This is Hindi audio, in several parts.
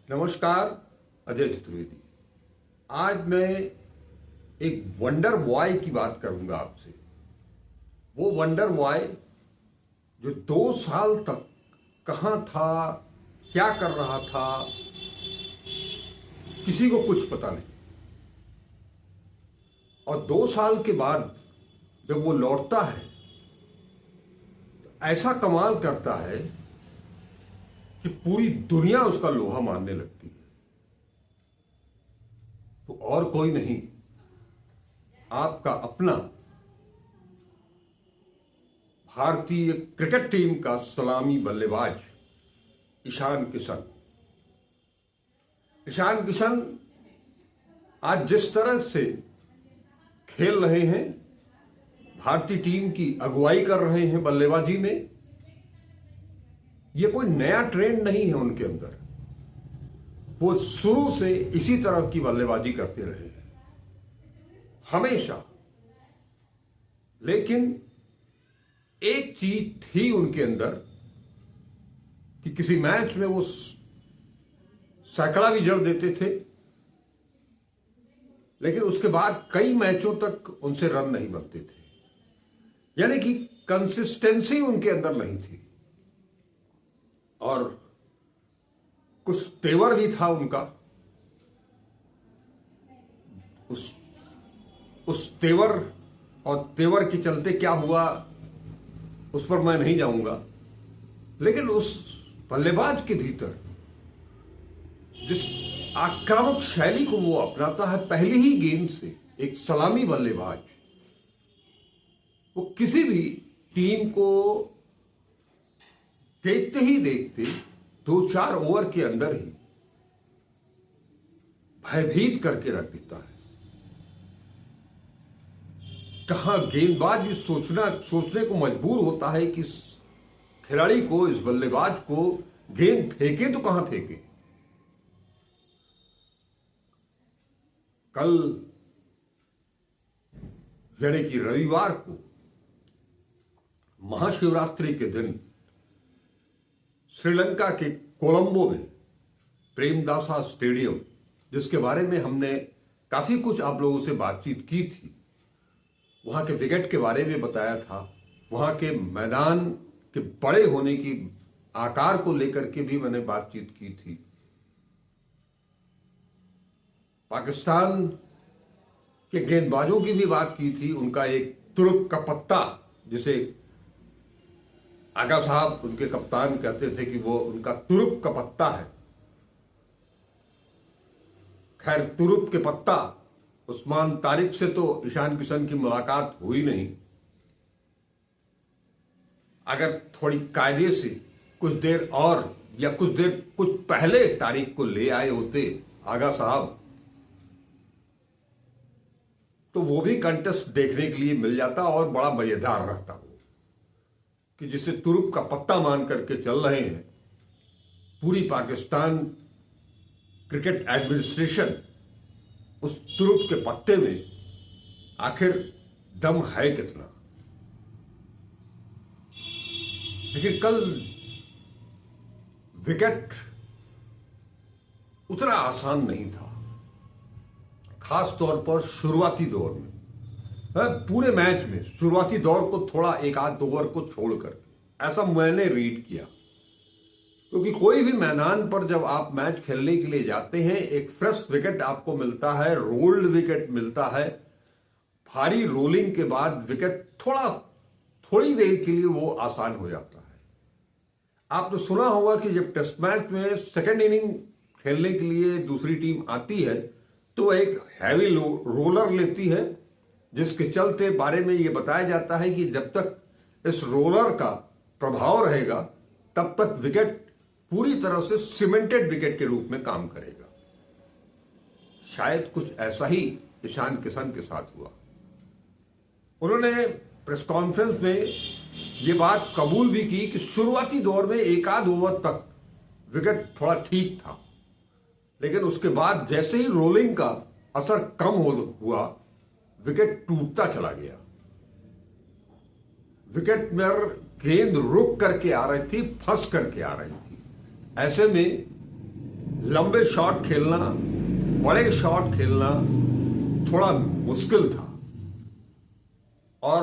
नमस्कार। अजय चतुर्वेदी। आज मैं एक वंडर बॉय की बात करूंगा आपसे। वो वंडर बॉय जो 2 साल तक कहां था, क्या कर रहा था, किसी को कुछ पता नहीं। और 2 साल के बाद जब वो लौटता है तो ऐसा कमाल करता है कि पूरी दुनिया उसका लोहा मानने लगती है। तो और कोई नहीं, आपका अपना भारतीय क्रिकेट टीम का सलामी बल्लेबाज ईशान किशन। ईशान किशन आज जिस तरह से खेल रहे हैं, भारतीय टीम की अगुवाई कर रहे हैं बल्लेबाजी में, ये कोई नया ट्रेंड नहीं है उनके अंदर। वो शुरू से इसी तरह की बल्लेबाजी करते रहे हैं हमेशा। लेकिन एक चीज थी उनके अंदर कि किसी मैच में वो सैकड़ा भी जड़ देते थे, लेकिन उसके बाद कई मैचों तक उनसे रन नहीं बनते थे। यानी कि कंसिस्टेंसी उनके अंदर नहीं थी। और कुछ तेवर भी था उनका। उस तेवर और तेवर के चलते क्या हुआ उस पर मैं नहीं जाऊंगा। लेकिन उस बल्लेबाज के भीतर जिस आक्रामक शैली को वो अपनाता है पहली ही गेंद से, एक सलामी बल्लेबाज, वो किसी भी टीम को देखते ही देखते 2-4 ओवर के अंदर ही भयभीत करके रख देता है। कहां गेंदबाज भी सोचने को मजबूर होता है कि इस खिलाड़ी को, इस बल्लेबाज को गेंद फेंके तो कहां फेंके। कल यानी कि रविवार को महाशिवरात्रि के दिन श्रीलंका के कोलंबो में प्रेमदासा स्टेडियम, जिसके बारे में हमने काफी कुछ आप लोगों से बातचीत की थी, वहां के विकेट के बारे में बताया था, वहां के मैदान के बड़े होने की आकार को लेकर के भी मैंने बातचीत की थी। पाकिस्तान के गेंदबाजों की भी बात की थी। उनका एक तुर्क का पत्ता, जिसे आगा साहब उनके कप्तान कहते थे कि वो उनका तुरुप का पत्ता है। खैर, तुरुप के पत्ता उस्मान तारिक से तो ईशान किशन की मुलाकात हुई नहीं। अगर थोड़ी कायदे से कुछ देर और या कुछ पहले तारिक को ले आए होते आगा साहब, तो वो भी कंटेस्ट देखने के लिए मिल जाता और बड़ा मजेदार रहता वो, कि जिसे तुरुप का पत्ता मान करके चल रहे हैं। पूरी पाकिस्तान क्रिकेट एडमिनिस्ट्रेशन उस तुरुप के पत्ते में आखिर दम है कितना। लेकिन कल विकेट उतना आसान नहीं था, खास तौर पर शुरुआती दौर में। पूरे मैच में शुरुआती दौर को थोड़ा 1-8 ओवर को छोड़कर, ऐसा मैंने रीड किया। क्योंकि कोई भी मैदान पर जब आप मैच खेलने के लिए जाते हैं, एक फ्रेश विकेट आपको मिलता है, रोल्ड विकेट मिलता है। भारी रोलिंग के बाद विकेट थोड़ी देर के लिए वो आसान हो जाता है। आपने सुना होगा कि जब टेस्ट मैच में सेकेंड इनिंग खेलने के लिए दूसरी टीम आती है तो एक हैवी रोलर लेती है, जिसके चलते बारे में यह बताया जाता है कि जब तक इस रोलर का प्रभाव रहेगा तब तक विकेट पूरी तरह से सीमेंटेड विकेट के रूप में काम करेगा। शायद कुछ ऐसा ही ईशान किशन के साथ हुआ। उन्होंने प्रेस कॉन्फ्रेंस में यह बात कबूल भी की कि शुरुआती दौर में 1-8 ओवर तक विकेट थोड़ा ठीक था, लेकिन उसके बाद जैसे ही रोलिंग का असर कम हुआ, विकेट टूटता चला गया। विकेट में गेंद रुक करके आ रही थी, फंस करके आ रही थी। ऐसे में लंबे शॉट खेलना, बड़े शॉट खेलना थोड़ा मुश्किल था और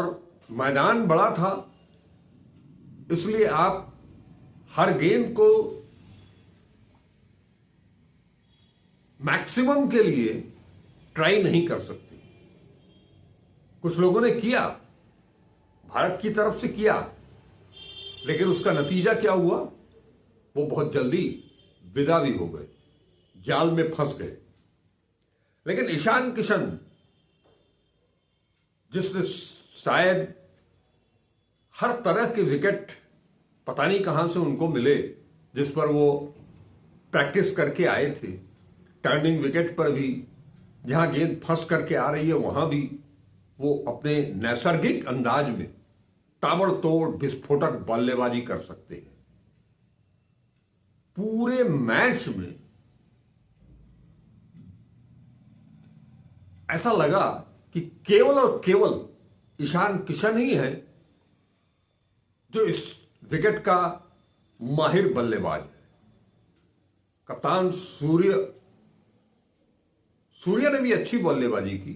मैदान बड़ा था, इसलिए आप हर गेंद को मैक्सिमम के लिए ट्राई नहीं कर सकते। कुछ लोगों ने किया, भारत की तरफ से किया, लेकिन उसका नतीजा क्या हुआ? वो बहुत जल्दी विदा भी हो गए, जाल में फंस गए। लेकिन ईशान किशन, जिसने शायद हर तरह के विकेट पता नहीं कहां से उनको मिले, जिस पर वो प्रैक्टिस करके आए थे, टर्निंग विकेट पर भी जहां गेंद फंस करके आ रही है वहां भी वो अपने नैसर्गिक अंदाज में ताबड़तोड़ विस्फोटक बल्लेबाजी कर सकते हैं। पूरे मैच में ऐसा लगा कि केवल और केवल ईशान किशन ही है जो इस विकेट का माहिर बल्लेबाज है। कप्तान सूर्य ने भी अच्छी बल्लेबाजी की।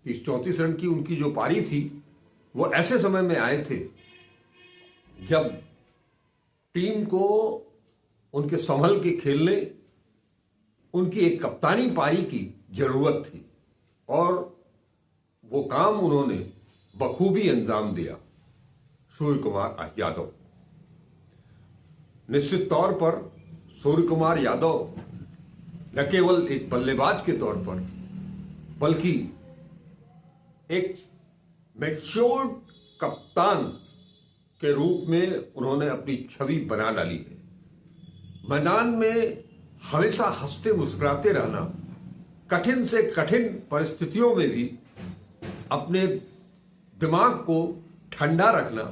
30-34 रन की उनकी जो पारी थी वो ऐसे समय में आए थे जब टीम को उनके संभल के खेलने, उनकी एक कप्तानी पारी की जरूरत थी और वो काम उन्होंने बखूबी अंजाम दिया। सूर्य कुमार यादव, निश्चित तौर पर सूर्य कुमार यादव न केवल एक बल्लेबाज के तौर पर बल्कि एक मैच्योर्ड कप्तान के रूप में उन्होंने अपनी छवि बना डाली है। मैदान में हमेशा हंसते मुस्कुराते रहना, कठिन से कठिन परिस्थितियों में भी अपने दिमाग को ठंडा रखना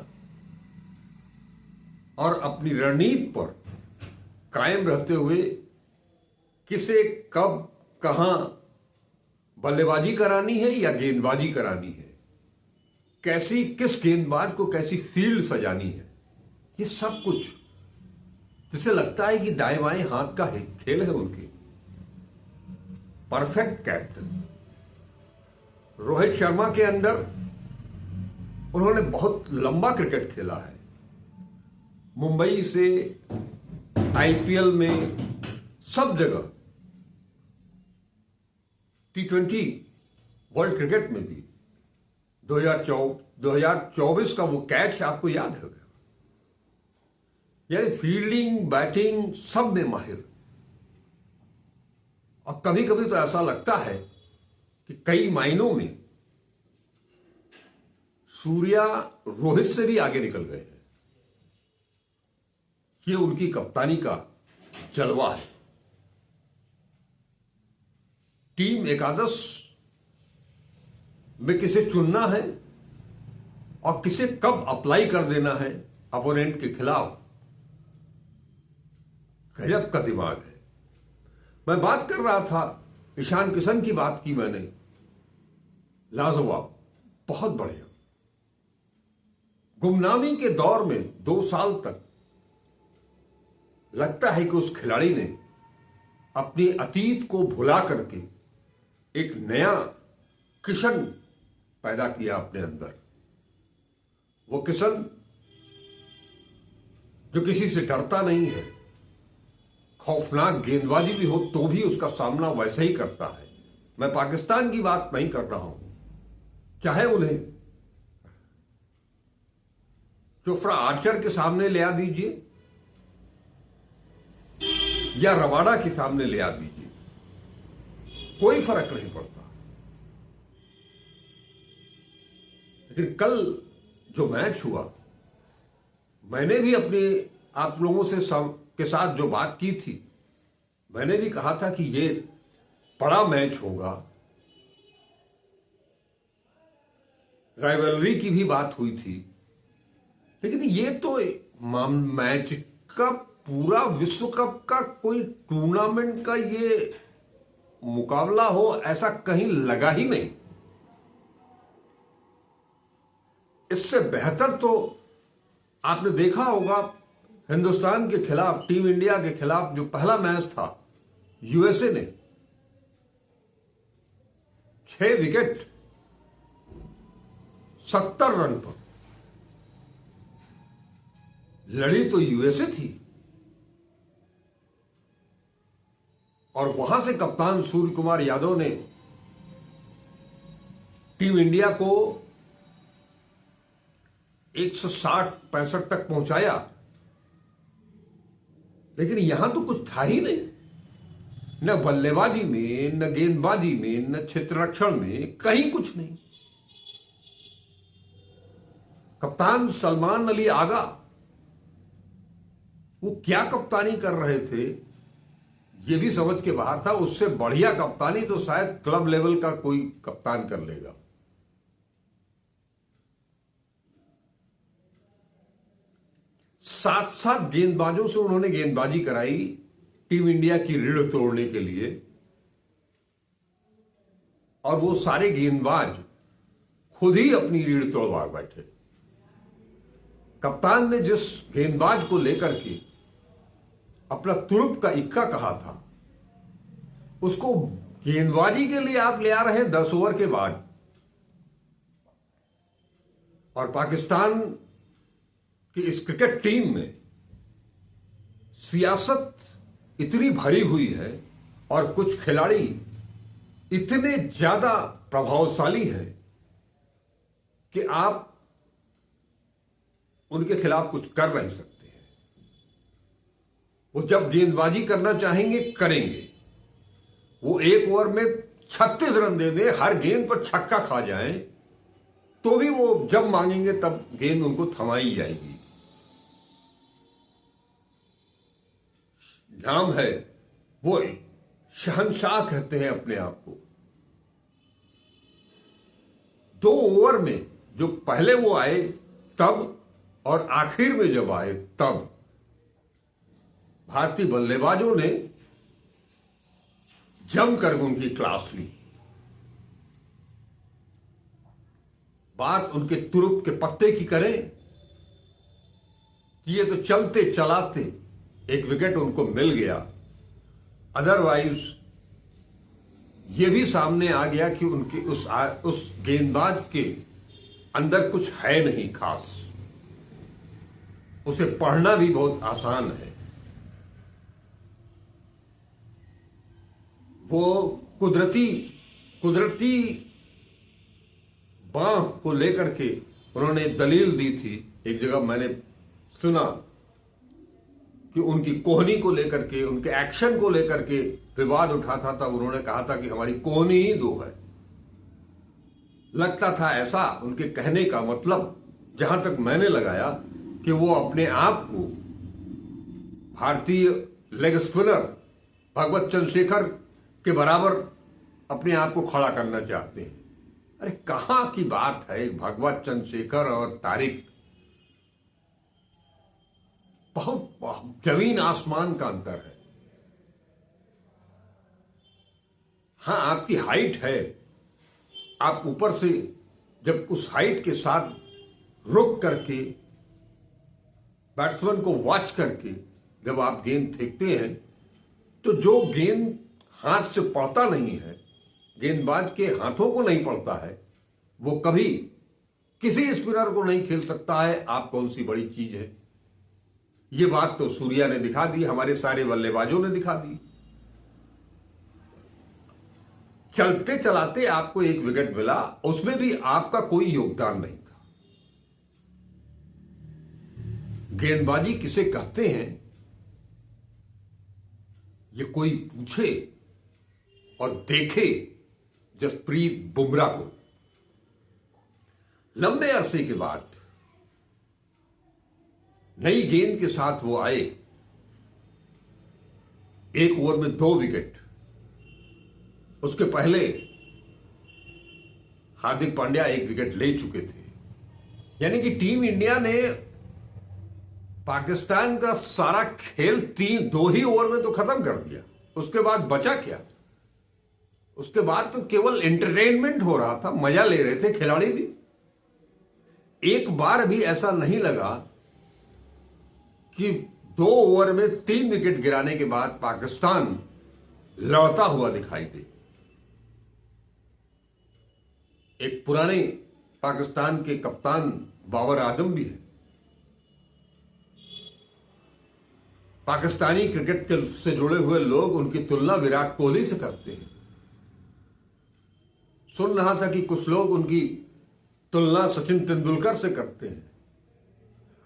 और अपनी रणनीति पर कायम रहते हुए किसे कब कहां बल्लेबाजी करानी है या गेंदबाजी करानी है, कैसी किस गेंदबाज को कैसी फील्ड सजानी है, ये सब कुछ जिसे लगता है कि दाएं बाएं हाथ का खेल है उनके। Perfect captain. रोहित शर्मा के अंदर उन्होंने बहुत लंबा क्रिकेट खेला है। मुंबई से आईपीएल में सब जगह, T20 वर्ल्ड क्रिकेट में भी 2024 का वो कैच आपको याद है? यानी फील्डिंग, बैटिंग सब में माहिर। और कभी कभी तो ऐसा लगता है कि कई मायनों में सूर्या रोहित से भी आगे निकल गए हैं। ये उनकी कप्तानी का जलवा है। टीम एकादश में किसे चुनना है और किसे कब अप्लाई कर देना है अपोनेंट के खिलाफ, गजब का दिमाग है। मैं बात कर रहा था, ईशान किशन की बात की मैंने, लाजवाब, बहुत बढ़िया। गुमनामी के दौर में 2 साल तक लगता है कि उस खिलाड़ी ने अपने अतीत को भुला करके एक नया किशन पैदा किया अपने अंदर। वो किशन जो किसी से डरता नहीं है, खौफनाक गेंदबाजी भी हो तो भी उसका सामना वैसे ही करता है। मैं पाकिस्तान की बात नहीं कर रहा हूं, चाहे उन्हें जोफ्रा आर्चर के सामने ले आ दीजिए या रवाडा के सामने ले आ दीजिए, कोई फर्क नहीं पड़ता। लेकिन कल जो मैच हुआ, मैंने भी अपने आप लोगों से के साथ जो बात की थी, मैंने भी कहा था कि ये बड़ा मैच होगा। राइवलरी की भी बात हुई थी, लेकिन ये तो मैच का पूरा विश्व कप का कोई टूर्नामेंट का ये मुकाबला हो ऐसा कहीं लगा ही नहीं। इससे बेहतर तो आपने देखा होगा हिंदुस्तान के खिलाफ, टीम इंडिया के खिलाफ जो पहला मैच था यूएसए ने 6 विकेट 70 रन पर, लड़ी तो यूएसए थी और वहां से कप्तान सूर्य कुमार यादव ने टीम इंडिया को 160-65 तक पहुंचाया, लेकिन यहां तो कुछ था ही नहीं, न बल्लेबाजी में, न गेंदबाजी में, न क्षेत्ररक्षण में, कहीं कुछ नहीं। कप्तान सलमान अली आगा वो क्या कप्तानी कर रहे थे ये भी समझ के बाहर था। उससे बढ़िया कप्तानी तो शायद क्लब लेवल का कोई कप्तान कर लेगा। सात सात गेंदबाजों से उन्होंने गेंदबाजी कराई टीम इंडिया की रीढ़ तोड़ने के लिए, और वो सारे गेंदबाज खुद ही अपनी रीढ़ तोड़वा बैठे। कप्तान ने जिस गेंदबाज को लेकर के अपना तुरुप का इक्का कहा था, उसको गेंदबाजी के लिए आप ले आ रहे हैं 10 ओवर के बाद। और पाकिस्तान की इस क्रिकेट टीम में सियासत इतनी भरी हुई है और कुछ खिलाड़ी इतने ज्यादा प्रभावशाली हैं कि आप उनके खिलाफ कुछ कर नहीं सकते हैं। वो जब गेंदबाजी करना चाहेंगे करेंगे। वो 1 ओवर में 36 रन दे दें, हर गेंद पर छक्का खा जाएं, तो भी वो जब मांगेंगे तब गेंद उनको थमाई जाएगी। नाम है, वो शहंशाह कहते हैं अपने आप को। 2 ओवर में जो पहले वो आए तब और आखिर में जब आए तब भारतीय बल्लेबाजों ने जमकर उनकी क्लास ली। बात उनके तुरुप के पत्ते की करें कि ये तो चलते चलाते 1 विकेट उनको मिल गया। अदरवाइज ये भी सामने आ गया कि उनके उस गेंदबाज के अंदर कुछ है नहीं खास। उसे पढ़ना भी बहुत आसान है। वो कुदरती बांह को लेकर के उन्होंने दलील दी थी। एक जगह मैंने सुना कि उनकी कोहनी को लेकर के, उनके एक्शन को लेकर के विवाद उठा था, तब उन्होंने कहा था कि हमारी कोहनी ही 2 है। लगता था ऐसा उनके कहने का मतलब, जहां तक मैंने लगाया, कि वो अपने आप को भारतीय लेग स्पिनर भगवत चंद्रशेखर के बराबर अपने आप को खड़ा करना चाहते हैं। अरे कहां की बात है, भगवत चंद्रशेखर और तारिक, बहुत जमीन आसमान का अंतर है। हां, आपकी हाइट है, आप ऊपर से जब उस हाइट के साथ रुक करके बैट्समैन को वॉच करके जब आप गेंद फेंकते हैं, तो जो गेंद हाथ से पड़ता नहीं है, गेंदबाज के हाथों को नहीं पड़ता है, वो कभी किसी स्पिनर को नहीं खेल सकता है। आप कौन सी बड़ी चीज है। ये बात तो सूर्या ने दिखा दी, हमारे सारे बल्लेबाजों ने दिखा दी। चलते चलाते आपको 1 विकेट मिला, उसमें भी आपका कोई योगदान नहीं था। गेंदबाजी किसे कहते हैं, ये कोई पूछे और देखे जसप्रीत बुमराह को। लंबे अरसे के बाद नई गेंद के साथ वो आए। 1 ओवर में 2 विकेट। उसके पहले हार्दिक पांड्या 1 विकेट ले चुके थे। यानी कि टीम इंडिया ने पाकिस्तान का सारा खेल 2 ही ओवर में तो खत्म कर दिया। उसके बाद बचा क्या? उसके बाद तो केवल एंटरटेनमेंट हो रहा था, मजा ले रहे थे खिलाड़ी भी। एक बार भी ऐसा नहीं लगा कि 2 ओवर में 3 विकेट गिराने के बाद पाकिस्तान लड़ता हुआ दिखाई दे। एक पुराने पाकिस्तान के कप्तान बाबर आजम भी है। पाकिस्तानी क्रिकेट के से जुड़े हुए लोग उनकी तुलना विराट कोहली से करते हैं। सुन रहा था कि कुछ लोग उनकी तुलना सचिन तेंदुलकर से करते हैं।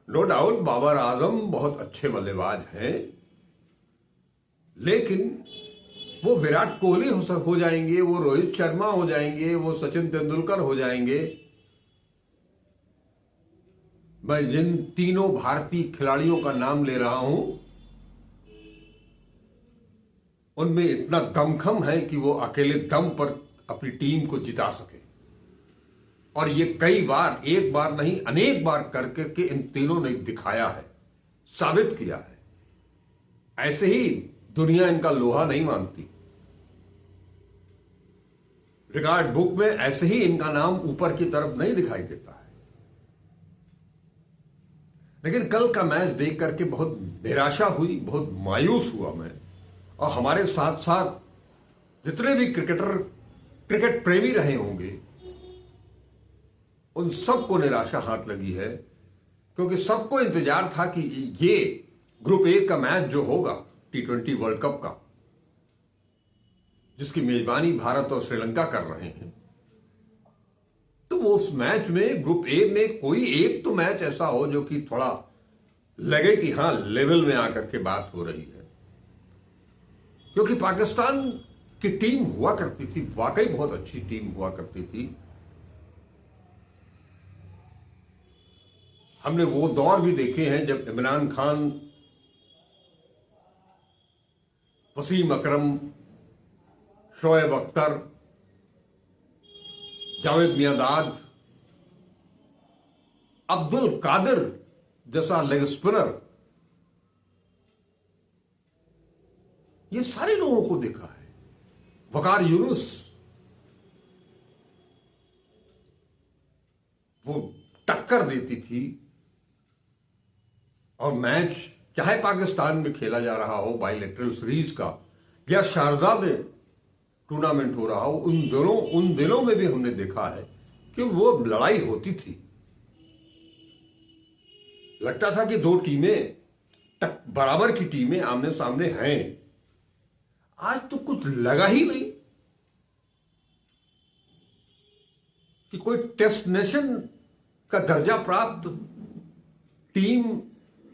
नो डाउट बाबर आजम बहुत अच्छे बल्लेबाज हैं, लेकिन वो विराट कोहली हो जाएंगे, वो रोहित शर्मा हो जाएंगे, वो सचिन तेंदुलकर हो जाएंगे। मैं जिन तीनों भारतीय खिलाड़ियों का नाम ले रहा हूं, उनमें इतना दमखम है कि वो अकेले दम पर अपनी टीम को जिता सके। और ये कई बार, एक बार नहीं अनेक बार करके इन तीनों ने दिखाया है, साबित किया है। ऐसे ही दुनिया इनका लोहा नहीं मानती। रिकॉर्ड बुक में ऐसे ही इनका नाम ऊपर की तरफ नहीं दिखाई देता है। लेकिन कल का मैच देख करके बहुत निराशा हुई, बहुत मायूस हुआ मैं। और हमारे साथ साथ जितने भी क्रिकेट प्रेमी रहे होंगे, उन सबको निराशा हाथ लगी है, क्योंकि सबको इंतजार था कि ये ग्रुप ए का मैच जो होगा T20 वर्ल्ड कप का, जिसकी मेजबानी भारत और श्रीलंका कर रहे हैं, तो वो उस मैच में ग्रुप ए में कोई एक तो मैच ऐसा हो जो कि थोड़ा लगे कि हां लेवल में आकर के बात हो रही है। क्योंकि पाकिस्तान की टीम हुआ करती थी, वाकई बहुत अच्छी टीम हुआ करती थी। हमने वो दौर भी देखे हैं जब इमरान खान, वसीम अकरम, शोएब अख्तर, जावेद मियांदाद, अब्दुल कादिर जैसा लेग स्पिनर, ये सारे लोगों को देखा है। वकार यूनुस, वो टक्कर देती थी। और मैच चाहे पाकिस्तान में खेला जा रहा हो बाइलेटरल सीरीज का, या शारजा में टूर्नामेंट हो रहा हो, उन दिनों में भी हमने देखा है कि वो लड़ाई होती थी। लगता था कि दो टीमें बराबर की टीमें आमने सामने हैं। आज तो कुछ लगा ही नहीं कि कोई टेस्ट नेशन का दर्जा प्राप्त टीम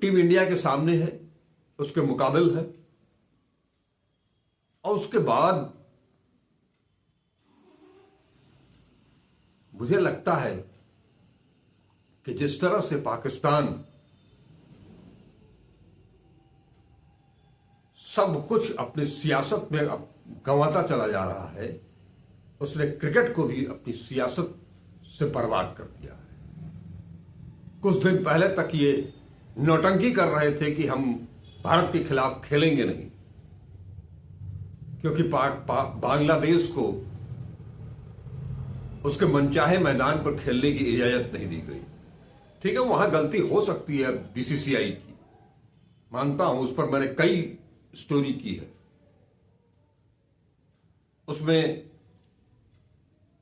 इंडिया के सामने है, उसके मुकाबिल है। और उसके बाद मुझे लगता है कि जिस तरह से पाकिस्तान सब कुछ अपनी सियासत में गंवाता चला जा रहा है, उसने क्रिकेट को भी अपनी सियासत से बर्बाद कर दिया है। कुछ दिन पहले तक ये नौटंकी कर रहे थे कि हम भारत के खिलाफ खेलेंगे नहीं, क्योंकि बांग्लादेश को उसके मनचाहे मैदान पर खेलने की इजाजत नहीं दी गई। ठीक है, वहां गलती हो सकती है बीसीसीआई की, मानता हूं, उस पर मैंने कई स्टोरी की है। उसमें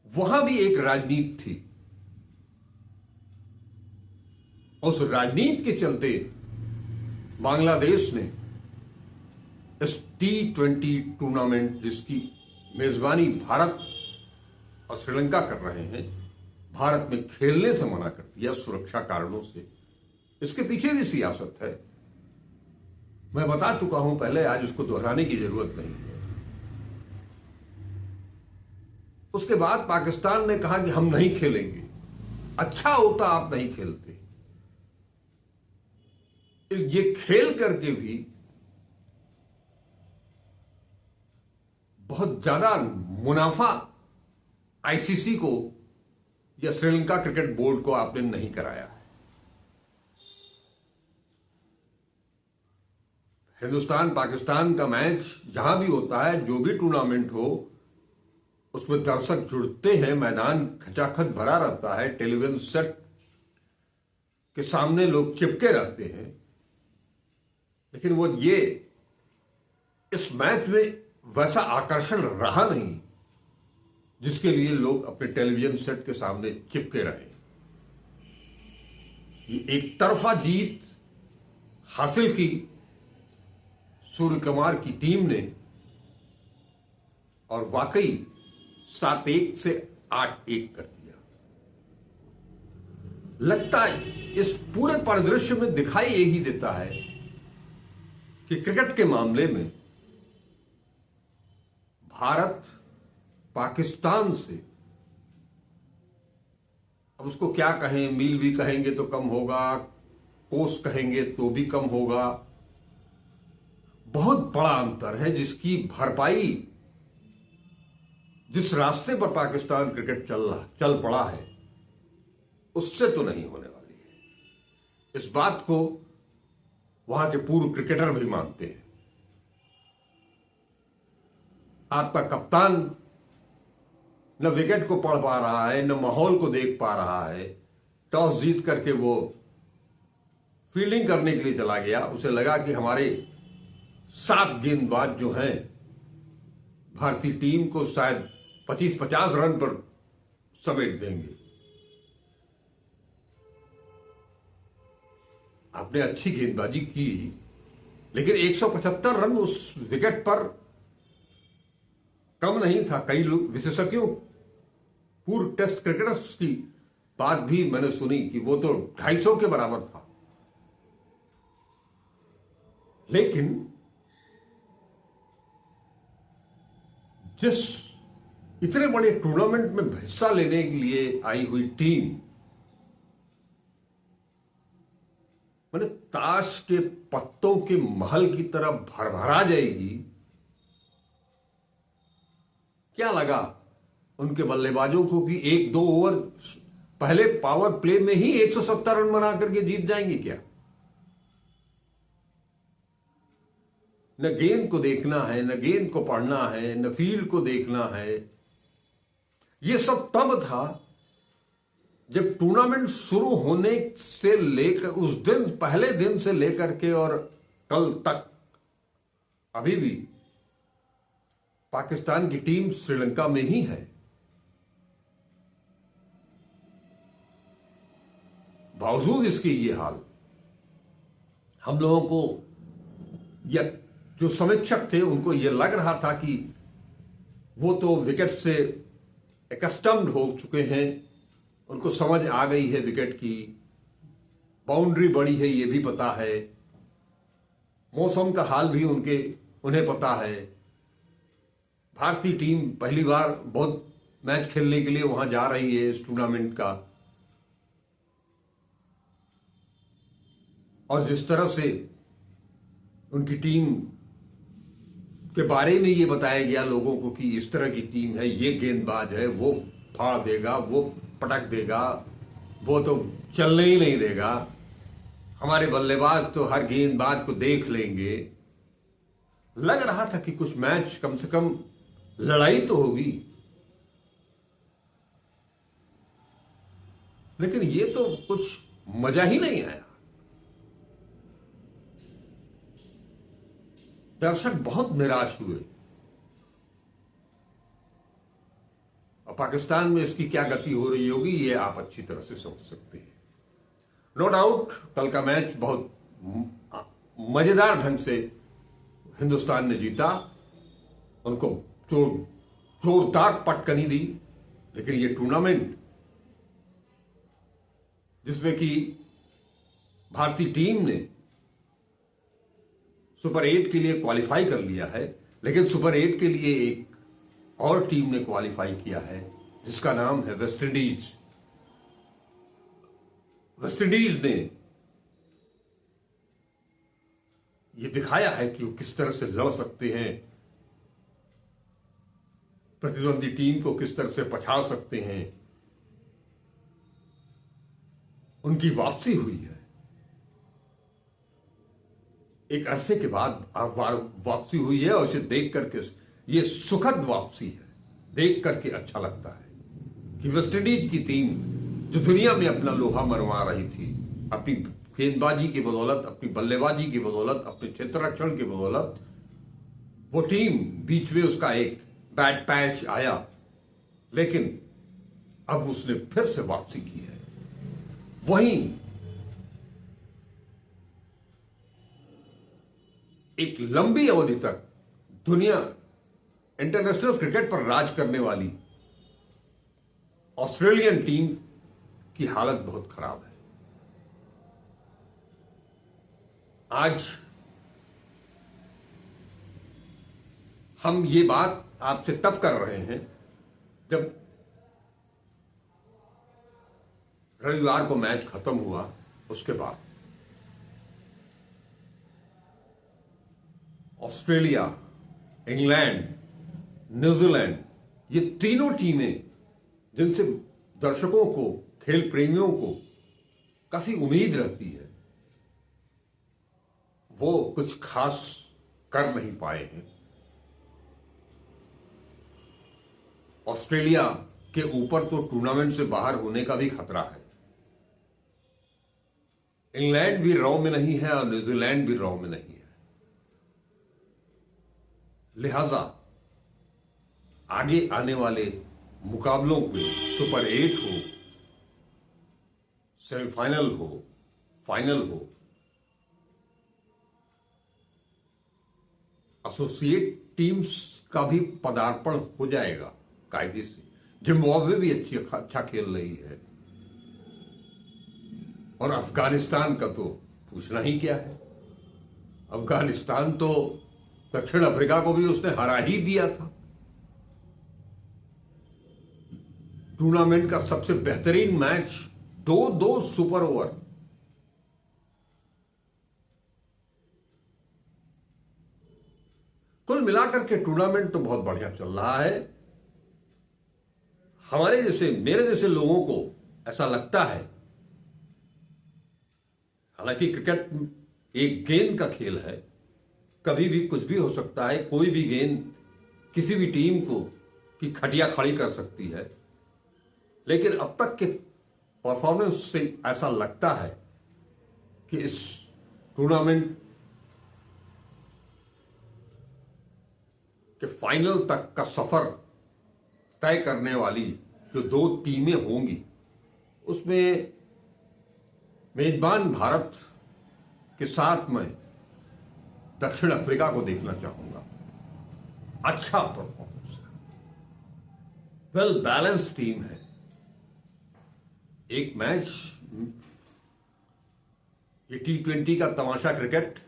वहां भी एक राजनीति थी। उस राजनीति के चलते बांग्लादेश ने इस T20 टूर्नामेंट, जिसकी मेजबानी भारत और श्रीलंका कर रहे हैं, भारत में खेलने से मना कर दिया सुरक्षा कारणों से। इसके पीछे भी सियासत है, मैं बता चुका हूं पहले, आज उसको दोहराने की जरूरत नहीं है। उसके बाद पाकिस्तान ने कहा कि हम नहीं खेलेंगे। अच्छा होता आप नहीं खेलते। ये खेल करके भी बहुत ज्यादा मुनाफा आईसीसी को या श्रीलंका क्रिकेट बोर्ड को आपने नहीं कराया है। हिंदुस्तान पाकिस्तान का मैच जहां भी होता है, जो भी टूर्नामेंट हो, उसमें दर्शक जुड़ते हैं, मैदान खचाखच भरा रहता है, टेलीविजन सेट के सामने लोग चिपके रहते हैं। लेकिन वो ये इस मैच में वैसा आकर्षण रहा नहीं जिसके लिए लोग अपने टेलीविजन सेट के सामने चिपके रहे। ये एक तरफा जीत हासिल की सूर्य कुमार की टीम ने और वाकई 7-1 से 8-1 कर दिया। लगता है इस पूरे परिदृश्य में दिखाई यही देता है कि क्रिकेट के मामले में भारत पाकिस्तान से, अब उसको क्या कहें, मील भी कहेंगे तो कम होगा, कोस कहेंगे तो भी कम होगा, बहुत बड़ा अंतर है जिसकी भरपाई जिस रास्ते पर पाकिस्तान क्रिकेट चल पड़ा है उससे तो नहीं होने वाली है। इस बात को वहां के पूर्व क्रिकेटर भी मानते हैं। आपका कप्तान न विकेट को पढ़ पा रहा है, न माहौल को देख पा रहा है। टॉस जीत करके वो फील्डिंग करने के लिए चला गया। उसे लगा कि हमारे 7 गेंदबाज जो हैं भारतीय टीम को शायद 25-50 रन पर समेट देंगे। आपने अच्छी गेंदबाजी की, लेकिन 175 रन उस विकेट पर कम नहीं था। कई लोग विशेषज्ञों, पूर्व टेस्ट क्रिकेटर्स की बात भी मैंने सुनी कि वो तो 250 के बराबर था। लेकिन जिस इतने बड़े टूर्नामेंट में हिस्सा लेने के लिए आई हुई टीम, मैंने ताश के पत्तों के महल की तरह भरभरा जाएगी, क्या लगा उनके बल्लेबाजों को कि 1-2 ओवर पहले पावर प्ले में ही 170 रन बना करके जीत जाएंगे क्या? न गेंद को देखना है, न गेंद को पढ़ना है, न फील्ड को देखना है। यह सब तब था जब टूर्नामेंट शुरू होने से लेकर उस दिन, पहले दिन से लेकर के और कल तक अभी भी पाकिस्तान की टीम श्रीलंका में ही है। बावजूद इसके ये हाल, हम लोगों को, या जो समीक्षक थे उनको यह लग रहा था कि वो तो विकेट से एकस्टम्ड हो चुके हैं, उनको समझ आ गई है विकेट की, बाउंड्री बड़ी है ये भी पता है, मौसम का हाल भी उन्हें पता है। भारतीय टीम पहली बार बहुत मैच खेलने के लिए वहां जा रही है इस टूर्नामेंट का, और जिस तरह से उनकी टीम के बारे में ये बताया गया लोगों को कि इस तरह की टीम है, ये गेंदबाज है, वो फाड़ देगा, वो पटक देगा, वो तो चलने ही नहीं देगा, हमारे बल्लेबाज तो हर गेंदबाज को देख लेंगे। लग रहा था कि कुछ मैच कम से कम लड़ाई तो होगी, लेकिन ये तो कुछ मजा ही नहीं आया। दर्शक बहुत निराश हुए और पाकिस्तान में इसकी क्या गति हो रही होगी ये आप अच्छी तरह से समझ सकते हैं। नो डाउट कल का मैच बहुत मजेदार ढंग से हिंदुस्तान ने जीता, उनको जोरदार पटकनी दी। लेकिन ये टूर्नामेंट जिसमें कि भारतीय टीम ने सुपर 8 के लिए क्वालिफाई कर लिया है, लेकिन सुपर 8 के लिए एक और टीम ने क्वालिफाई किया है जिसका नाम है वेस्ट इंडीज। वेस्ट इंडीज ने यह दिखाया है कि वो किस तरह से लड़ सकते हैं, प्रतिद्वंदी टीम को किस तरह से पछाड़ सकते हैं। उनकी वापसी हुई है, एक अरसे के बाद वापसी हुई है, और इसे देख करके ये सुखद वापसी है, देख करके अच्छा लगता है कि वेस्टइंडीज की टीम जो दुनिया में अपना लोहा मनवा रही थी, अपनी गेंदबाजी की बदौलत, अपनी बल्लेबाजी की बदौलत, अपने क्षेत्र रक्षण की बदौलत, वो टीम बीच में उसका एक बैड पैच आया, लेकिन अब उसने फिर से वापसी की है। वहीं एक लंबी अवधि तक दुनिया इंटरनेशनल क्रिकेट पर राज करने वाली ऑस्ट्रेलियन टीम की हालत बहुत खराब है। आज हम ये बात आपसे तब कर रहे हैं जब रविवार को मैच खत्म हुआ। उसके बाद ऑस्ट्रेलिया, इंग्लैंड, न्यूजीलैंड, ये तीनों टीमें जिनसे दर्शकों को, खेल प्रेमियों को काफी उम्मीद रहती है, वो कुछ खास कर नहीं पाए हैं। ऑस्ट्रेलिया के ऊपर तो टूर्नामेंट से बाहर होने का भी खतरा है। इंग्लैंड भी रॉ में नहीं है और न्यूजीलैंड भी रॉ में नहीं है। लिहाजा आगे आने वाले मुकाबलों में सुपर 8 हो, सेमीफाइनल हो, फाइनल हो, एसोसिएट टीम्स का भी पदार्पण हो जाएगा कायदे से। जिम्बाब्वे भी अच्छा खेल रही है और अफगानिस्तान का तो पूछना ही क्या है। अफगानिस्तान तो दक्षिण अफ्रीका को भी उसने हरा ही दिया था। टूर्नामेंट का सबसे बेहतरीन मैच, 2-2 सुपर ओवर। कुल मिलाकर के टूर्नामेंट तो बहुत बढ़िया चल रहा है। हमारे जैसे, मेरे जैसे लोगों को ऐसा लगता है, हालांकि क्रिकेट एक गेंद का खेल है, कभी भी कुछ भी हो सकता है। कोई भी गेंद किसी भी टीम को की खटिया खड़ी कर सकती है, लेकिन अब तक के परफॉर्मेंस से ऐसा लगता है कि इस टूर्नामेंट के फाइनल तक का सफर तय करने वाली जो 2 टीमें होंगी, उसमें मेजबान भारत के साथ मैं दक्षिण अफ्रीका को देखना चाहूंगा। अच्छा परफॉर्मेंस है, वेल बैलेंस टीम है। एक मैच, ये T20 का तमाशा क्रिकेट,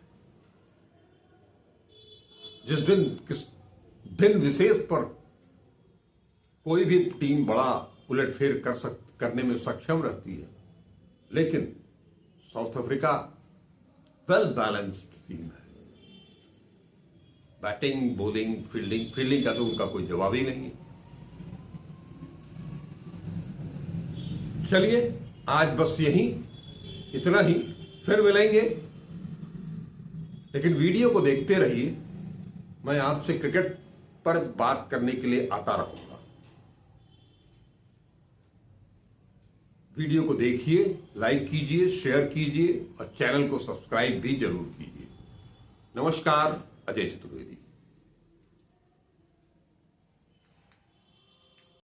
जिस दिन किस दिन विशेष पर कोई भी टीम बड़ा उलटफेर करने में सक्षम रहती है, लेकिन south Africa well balanced team है। बैटिंग, बॉलिंग, फील्डिंग का तो उनका कोई जवाब ही नहीं है। चलिए आज बस यही, इतना ही, फिर मिलेंगे। लेकिन वीडियो को देखते रहिए, मैं आपसे क्रिकेट पर बात करने के लिए आता रहूंगा। वीडियो को देखिए, लाइक कीजिए, शेयर कीजिए और चैनल को सब्सक्राइब भी जरूर कीजिए। नमस्कार, अजय चतुर्वेदी।